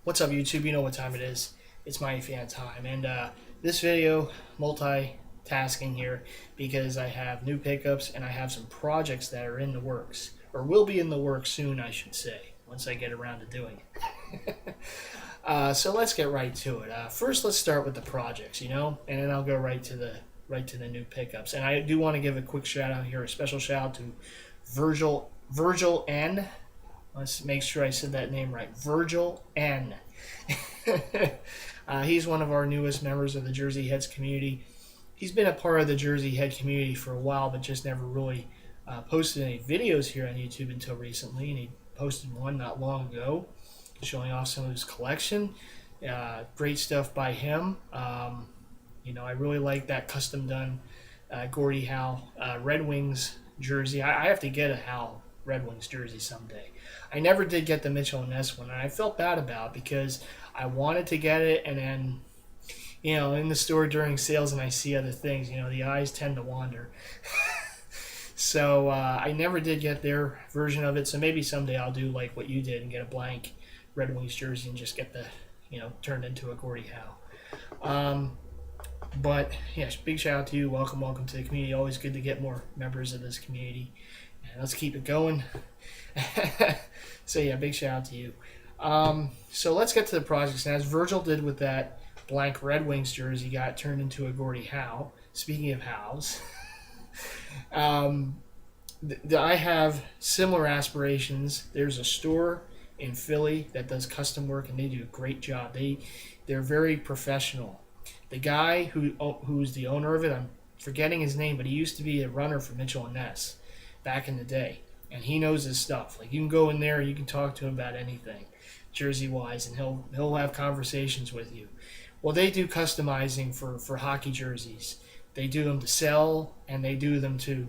What's up, YouTube? You know what time it is. It's MightyFan time. And this video, multitasking here, because I have new pickups and I have some projects that are in the works, or will be in the works soon, I should say, once I get around to doing it. So let's get right to it. First, let's start with the projects, and then I'll go right to the new pickups. And I do want to give a quick shout out here, a special shout out to Virgil N. Let's make sure I said that name right. Virgil N. He's one of our newest members of the Jersey Heads community. He's been a part of the Jersey Head community for a while, but just never really posted any videos here on YouTube until recently. And he posted one not long ago, showing off some of his collection. Great stuff by him. I really like that custom done Gordie Howe Red Wings jersey. I have to get a Howe Red Wings jersey someday. I never did get the Mitchell and Ness one, and I felt bad about it because I wanted to get it, and then, in the store during sales and I see other things, the eyes tend to wander. So I never did get their version of it, so maybe someday I'll do like what you did and get a blank Red Wings jersey and just get the, turned into a Gordie Howe. But, yes, big shout out to you. Welcome to the community. Always good to get more members of this community. And let's keep it going. So, yeah, big shout out to you. So let's get to the projects. And as Virgil did with that blank Red Wings jersey, got turned into a Gordie Howe. Speaking of Howes, I have similar aspirations. There's a store in Philly that does custom work, and they do a great job. They're very professional. The guy who's the owner of it, I'm forgetting his name, but he used to be a runner for Mitchell and Ness back in the day, and he knows his stuff. Like, you can go in there, you can talk to him about anything, jersey wise, and he'll have conversations with you. Well, they do customizing for hockey jerseys. They do them to sell, and they do them to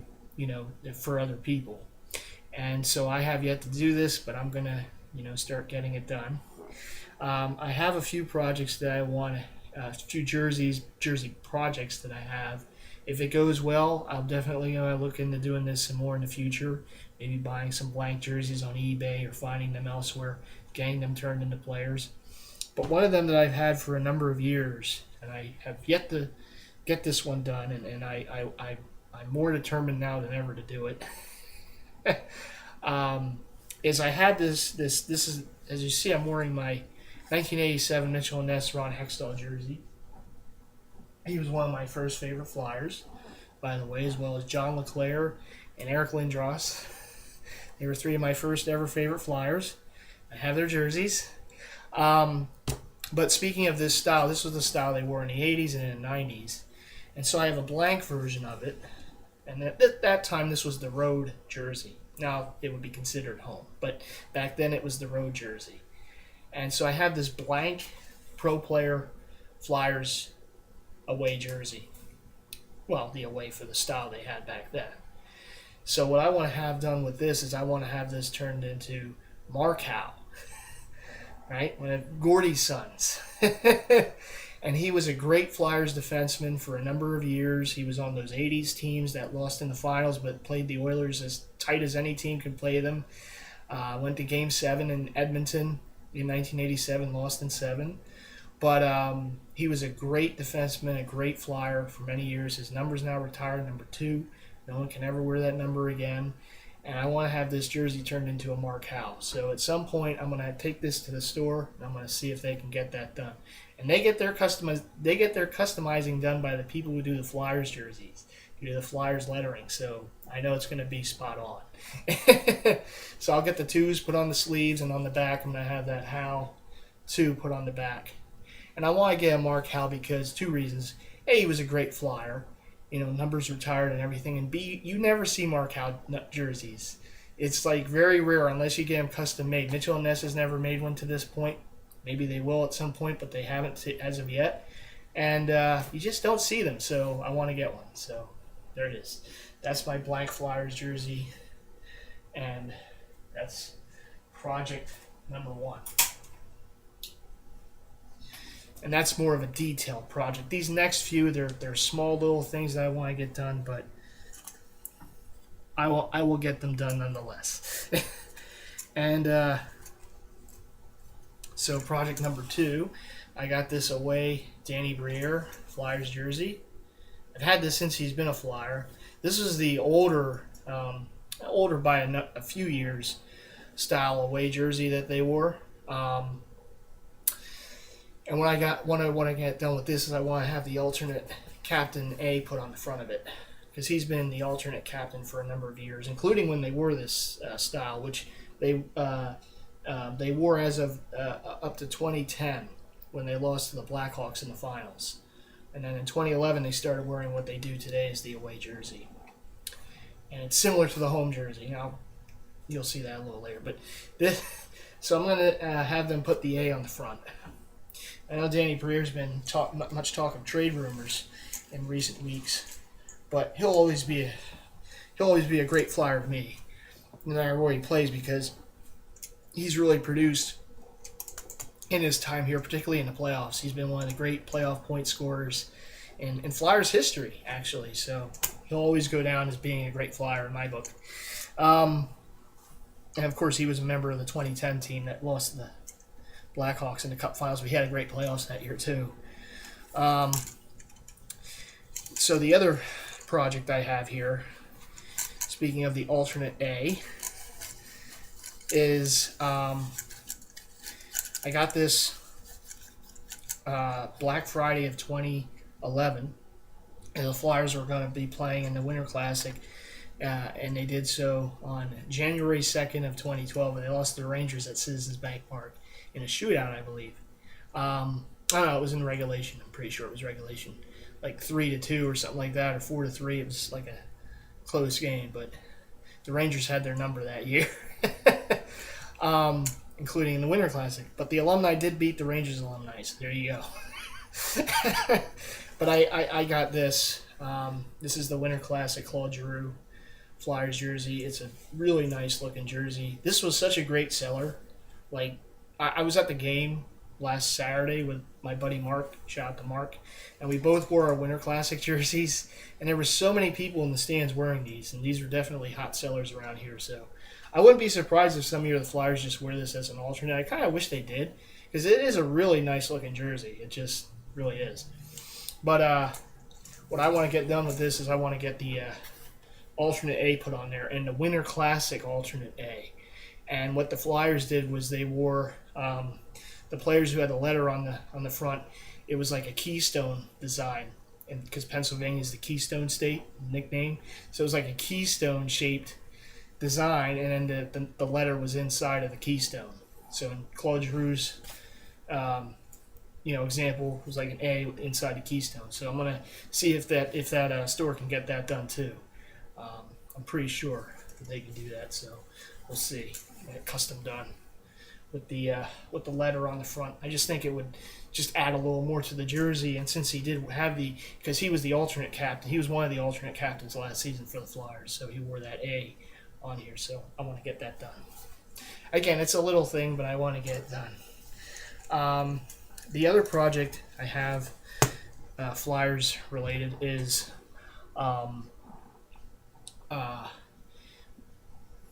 for other people. And so I have yet to do this, but I'm gonna start getting it done. I have a few projects that I want to. A few jersey projects that I have. If it goes well, I'll definitely look into doing this some more in the future. Maybe buying some blank jerseys on eBay or finding them elsewhere, getting them turned into players. But one of them that I've had for a number of years, and I have yet to get this one done, and I'm more determined now than ever to do it. Is I had this is, as you see, I'm wearing my 1987 Mitchell and Ness Ron Hextall jersey. He was one of my first favorite Flyers, by the way, as well as John LeClair and Eric Lindros. They were three of my first ever favorite Flyers. I have their jerseys. But speaking of this style, this was the style they wore in the 80s and in the 90s. And so I have a blank version of it. And at that time, this was the road jersey. Now, it would be considered home. But back then, it was the road jersey. And so I have this blank Pro Player Flyers away jersey. Well, the away for the style they had back then. So what I want to have done with this is I want to have this turned into Mark Howe. Right? One of Gordie's sons. And he was a great Flyers defenseman for a number of years. He was on those 80s teams that lost in the finals but played the Oilers as tight as any team could play them. Went to Game 7 in Edmonton in 1987, lost in 7. But he was a great defenseman, a great Flyer for many years. His number's now retired, number 2. No one can ever wear that number again. And I want to have this jersey turned into a Mark Howe. So at some point, I'm going to take this to the store, and I'm going to see if they can get that done. And they get their customizing done by the people who do the Flyers jerseys, who do the Flyers lettering. So I know it's going to be spot on. So I'll get the 2s put on the sleeves, and on the back I'm going to have that Howe 2 put on the back. And I want to get a Mark Howe because 2 reasons. A, he was a great Flyer. Numbers retired and everything. And B, you never see Mark Howe jerseys. It's like very rare unless you get them custom made. Mitchell and Ness has never made one to this point. Maybe they will at some point, but they haven't as of yet. And you just don't see them, so I want to get one. So there it is. That's my blank Flyers jersey. And that's project number 1. And that's more of a detailed project. These next few, they're small little things that I want to get done, but I will get them done nonetheless. And So project number 2, I got this away Danny Briere Flyers jersey. I've had this since he's been a Flyer. This is the older by a few years style away jersey that they wore. And when I get done with this is I want to have the alternate Captain A put on the front of it, because he's been the alternate captain for a number of years, including when they wore this style, which they wore as of up to 2010 when they lost to the Blackhawks in the finals. And then in 2011 they started wearing what they do today as the away jersey. And it's similar to the home jersey. Now, you'll see that a little later. But so I'm going to have them put the A on the front. I know Danny Briere's been much talk of trade rumors in recent weeks, but he'll always be a great Flyer to me, no matter where he plays, because he's really produced in his time here, particularly in the playoffs. He's been one of the great playoff point scorers in Flyers history, actually. So he'll always go down as being a great Flyer in my book. And of course, he was a member of the 2010 team that lost to the Blackhawks in the Cup Finals. We had a great playoffs that year too. So the other project I have here, speaking of the alternate A, is I got this Black Friday of 2011, and the Flyers were going to be playing in the Winter Classic, and they did so on January 2nd of 2012, and they lost to the Rangers at Citizens Bank Park in a shootout, I believe. I don't know, it was in regulation. I'm pretty sure it was regulation, like 3-2 or something like that, or 4-3. It was like a close game, but the Rangers had their number that year, including in the Winter Classic. But the alumni did beat the Rangers alumni, so there you go. But I got this. This is the Winter Classic Claude Giroux Flyers jersey. It's a really nice looking jersey. This was such a great seller. Like, I was at the game last Saturday with my buddy Mark. Shout out to Mark. And we both wore our Winter Classic jerseys. And there were so many people in the stands wearing these. And these are definitely hot sellers around here. So I wouldn't be surprised if some of the Flyers just wear this as an alternate. I kind of wish they did, because it is a really nice looking jersey. It just really is. But what I want to get done with this is I want to get the alternate A put on there, and the Winter Classic alternate A. And what the Flyers did was they wore the players who had the letter on the front. It was like a keystone design, and because Pennsylvania is the Keystone State nickname, so it was like a keystone shaped design, and then the letter was inside of the keystone. So in Claude Giroux's example was like an A inside the keystone. So I'm gonna see if that store can get that done too. I'm pretty sure that they can do that. So we'll see. Get it custom done with the letter on the front. I just think it would just add a little more to the jersey. And since he did have because he was the alternate captain, he was one of the alternate captains last season for the Flyers, so he wore that A on here. So I want to get that done. Again, it's a little thing, but I want to get it done. The other project I have, Flyers related, is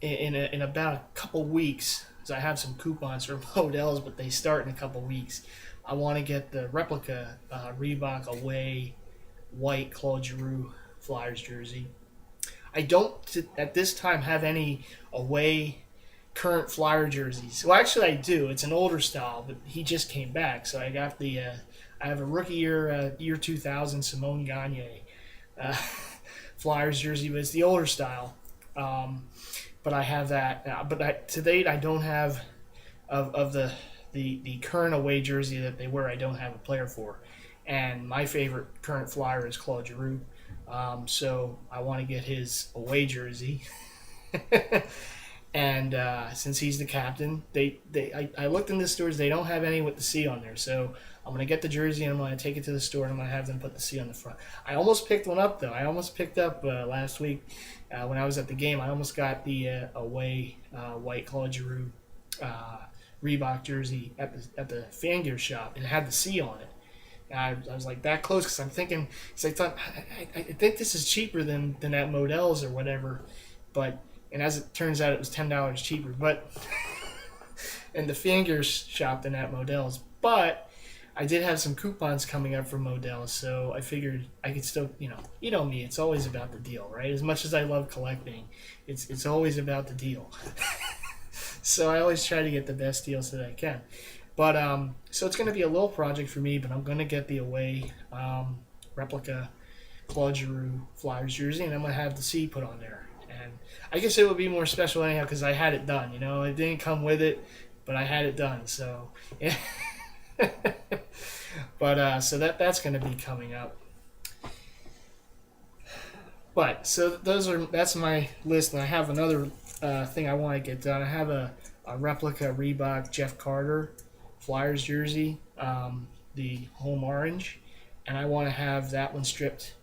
in about a couple weeks, because I have some coupons for Models, but they start in a couple weeks. I want to get the replica Reebok away white Claude Giroux Flyers jersey. I don't at this time have any away current Flyer jerseys. Well, actually I do. It's an older style, but he just came back, so I got I have a rookie year 2000 Simone Gagne Flyers jersey, but it's the older style. But I have that. But to date, I don't have of the current away jersey that they wear. I don't have a player for, and my favorite current Flyer is Claude Giroux. So I want to get his away jersey. And since he's the captain, I looked in the stores. They don't have any with the C on there. So I'm going to get the jersey, and I'm going to take it to the store, and I'm going to have them put the C on the front. I almost picked one up, though. I almost picked up last week when I was at the game. I almost got the away white Claude Giroux Reebok jersey at the fan gear shop, and it had the C on it. And I was like that close, because I'm thinking, because I thought, I think this is cheaper than that Models or whatever, but. And as it turns out, it was $10 cheaper. But and the fingers shopped in at Modell's. But I did have some coupons coming up from Modell's, so I figured I could still, you know me, it's always about the deal, right? As much as I love collecting, it's always about the deal. So I always try to get the best deals that I can. But so it's going to be a little project for me, but I'm going to get the away replica Claude Giroux Flyers jersey, and I'm going to have the C put on there. And I guess it would be more special anyhow because I had it done. It didn't come with it, but I had it done. So, yeah. But so that's going to be coming up. But so that's my list, and I have another thing I want to get done. I have a replica Reebok Jeff Carter Flyers jersey, the home orange, and I want to have that one stripped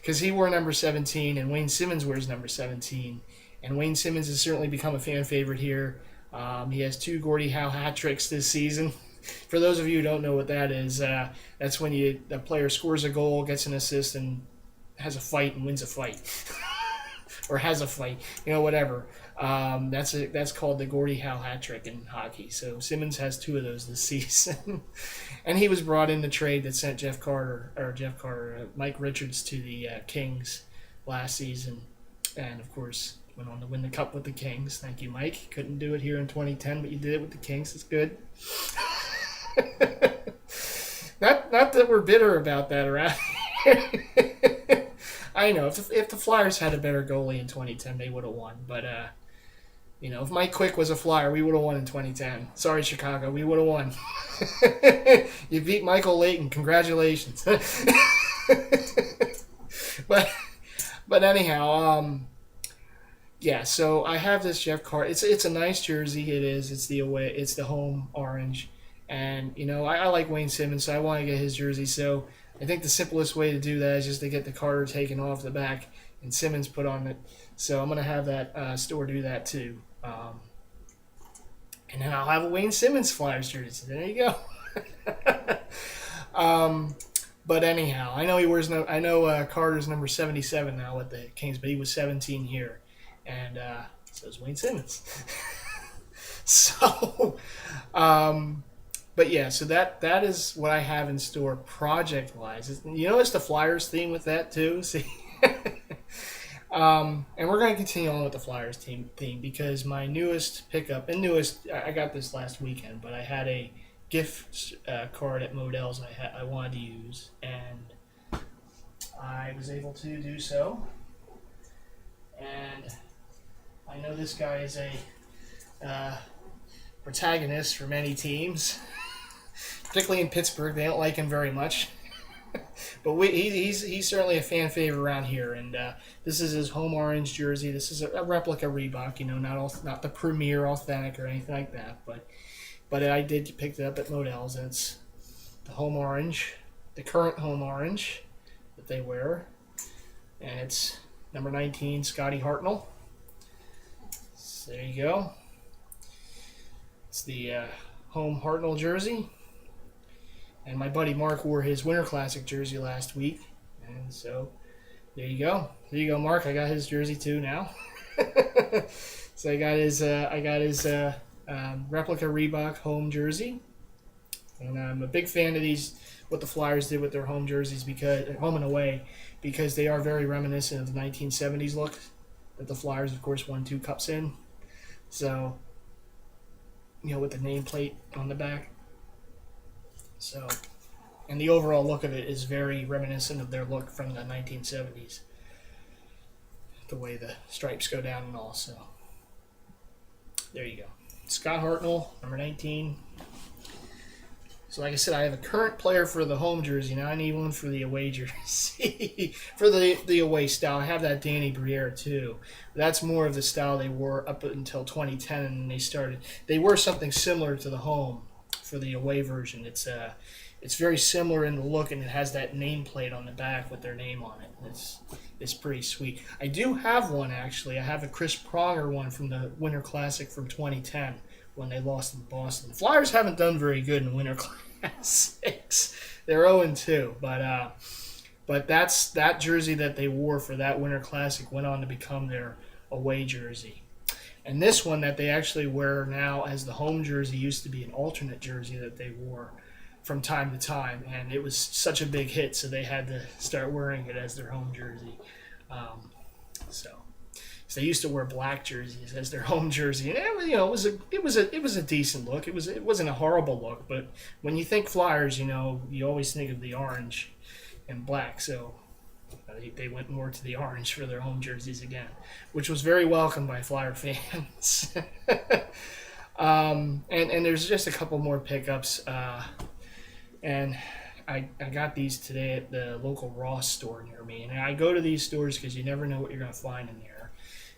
because he wore number 17 and Wayne Simmons wears number 17, and Wayne Simmons has certainly become a fan favorite here. He has 2 Gordie Howe hat tricks this season. For those of you who don't know what that is, that's when the player scores a goal, gets an assist, and has a fight and wins a fight. Or has a fight, whatever. That's called the Gordie Howe hat trick in hockey. So Simmons has 2 of those this season. And he was brought in the trade that sent Mike Richards to the Kings last season. And, of course, went on to win the Cup with the Kings. Thank you, Mike. Couldn't do it here in 2010, but you did it with the Kings. It's good. Not that we're bitter about that around here. I know if the Flyers had a better goalie in 2010, they would have won. But if Mike Quick was a Flyer, we would have won in 2010. Sorry, Chicago, we would have won. You beat Michael Leighton. Congratulations. but anyhow, yeah. So I have this Jeff Carter. It's a nice jersey. It is. It's the home orange, and I like Wayne Simmons, so I want to get his jersey. So I think the simplest way to do that is just to get the Carter taken off the back and Simmons put on it. So I'm going to have that store do that too. And then I'll have a Wayne Simmons Flyers jersey. There you go. But anyhow, I know Carter's number 77 now with the Kings, but he was 17 here. And so is Wayne Simmons. So, but yeah, so that is what I have in store project-wise. It's the Flyers theme with that too. See, and we're going to continue on with the Flyers theme because my newest pickup I got this last weekend, but I had a gift card at Modell's I wanted to use, and I was able to do so. And I know this guy is a protagonist for many teams, particularly in Pittsburgh. They don't like him very much. But he's certainly a fan favorite around here, and this is his home orange jersey. This is a replica Reebok, not the premier authentic or anything like that, but I did pick it up at Modell's, and it's the home orange, the current home orange that they wear, and it's number 19, Scotty Hartnell. So there you go. It's the home Hartnell jersey. And my buddy Mark wore his Winter Classic jersey last week. And so there you go. There you go, Mark. I got his jersey too now. So I got his replica Reebok home jersey. And I'm a big fan of what the Flyers did with their home jerseys, because home and away, because they are very reminiscent of the 1970s look that the Flyers, of course, won 2 cups in. So, with the nameplate on the back. So, and the overall look of it is very reminiscent of their look from the 1970s. The way the stripes go down and all. So, there you go. Scott Hartnell, number 19. So, like I said, I have a current player for the home jersey. Now I need one for the away jersey. For the away style, I have that Danny Briere too. That's more of the style they wore up until 2010, and they wore something similar to the home for the away version. It's very similar in the look, and it has that nameplate on the back with their name on it. It's pretty sweet. I do have one, actually. I have a Chris Pronger one from the Winter Classic from 2010 when they lost in Boston. The Flyers haven't done very good in Winter Classics. They're 0-2, but that jersey that they wore for that Winter Classic went on to become their away jersey. And this one that they actually wear now as the home jersey used to be an alternate jersey that they wore from time to time, and it was such a big hit, so they had to start wearing it as their home jersey. So they used to wear black jerseys as their home jersey, and it was a decent look. It wasn't a horrible look, but when you think Flyers, you always think of the orange and black. So they went more to the orange for their home jerseys again, which was very welcome by Flyer fans. And there's just a couple more pickups, and I got these today at the local Ross store near me. And I go to these stores because you never know what you're going to find in there.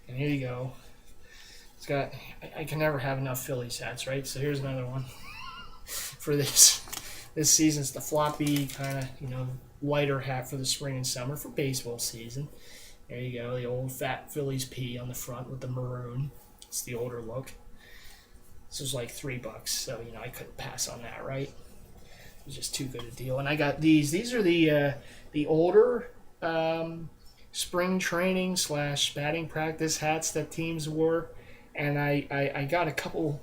And here you go. It's got, I can never have enough Phillies hats, right? So here's another one for this season. It's the floppy kind of, lighter hat for the spring and summer for baseball season. There you go, the old fat Phillies P on the front with the maroon. It's the older look. This was like $3, so I couldn't pass on that, right? It was just too good a deal. And I got these. These are the older spring training / batting practice hats that teams wore, and I got a couple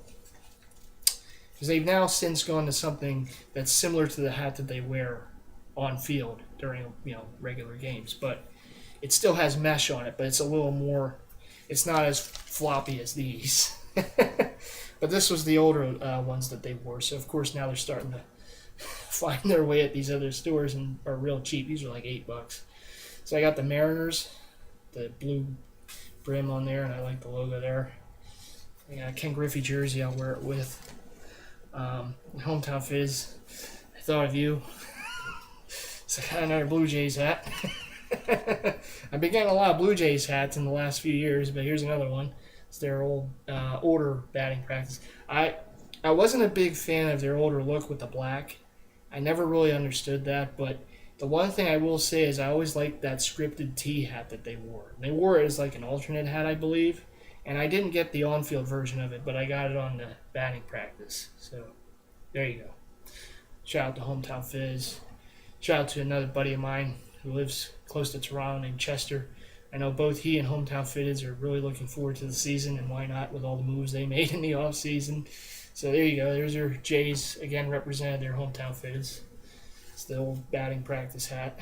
because they've now since gone to something that's similar to the hat that they wear on field during regular games, but it still has mesh on it, but it's a little more, it's not as floppy as these. But this was the older ones that they wore, so of course now they're starting to find their way at these other stores and are real cheap. These are like $8. So I got the Mariners, the blue brim on there, and I like the logo there. I got a Ken Griffey jersey I'll wear it with. Hometown Fizz, I thought of you. So I got another Blue Jays hat. I've been getting a lot of Blue Jays hats in the last few years, but here's another one. It's their older batting practice. I wasn't a big fan of their older look with the black. I never really understood that, but the one thing I will say is I always liked that scripted T hat that they wore. They wore it as like an alternate hat, I believe, and I didn't get the on-field version of it, but I got it on the batting practice. So there you go. Shout out to Hometown Fizz. Shout out to another buddy of mine who lives close to Toronto named Chester. I know both he and Hometown Fizz are really looking forward to the season, and why not with all the moves they made in the offseason. So there you go. There's your Jays, again, represented their Hometown Fizz. It's the old batting practice hat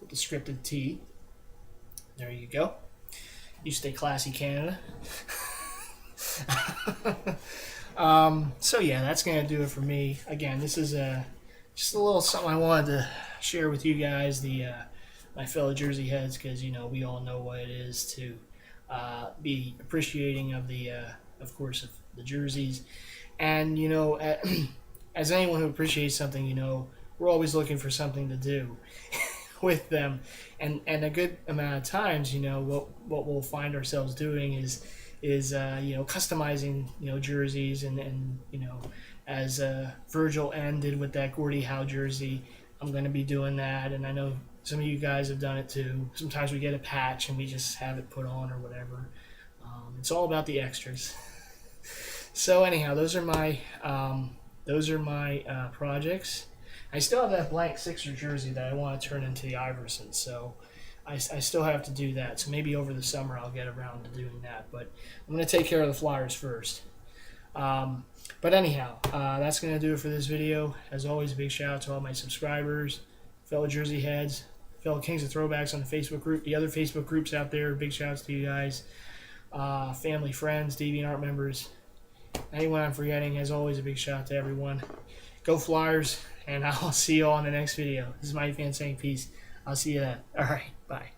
with the scripted T. There you go. You stay classy, Canada. So yeah, that's going to do it for me. Again, this is just a little something I wanted to share with you guys, my fellow Jersey heads, because we all know what it is to be appreciating of of course, of the jerseys, and as anyone who appreciates something, we're always looking for something to do with them, and a good amount of times, what we'll find ourselves doing is customizing jerseys, and as Virgil ended with that Gordie Howe jersey, I'm going to be doing that, and I know some of you guys have done it too. Sometimes we get a patch and we just have it put on or whatever. It's all about the extras. So anyhow, those are my projects. I still have that blank Sixer jersey that I want to turn into the Iverson, so I still have to do that. So maybe over the summer I'll get around to doing that. But I'm going to take care of the Flyers first. But anyhow, that's going to do it for this video. As always, a big shout out to all my subscribers, fellow Jersey heads, fellow Kings of Throwbacks on the Facebook group, the other Facebook groups out there. Big shout outs to you guys, family, friends, DeviantArt members, anyone I'm forgetting. As always, a big shout out to everyone. Go Flyers, and I'll see you all in the next video. This is MightyFan saying peace. I'll see you then. All right, bye.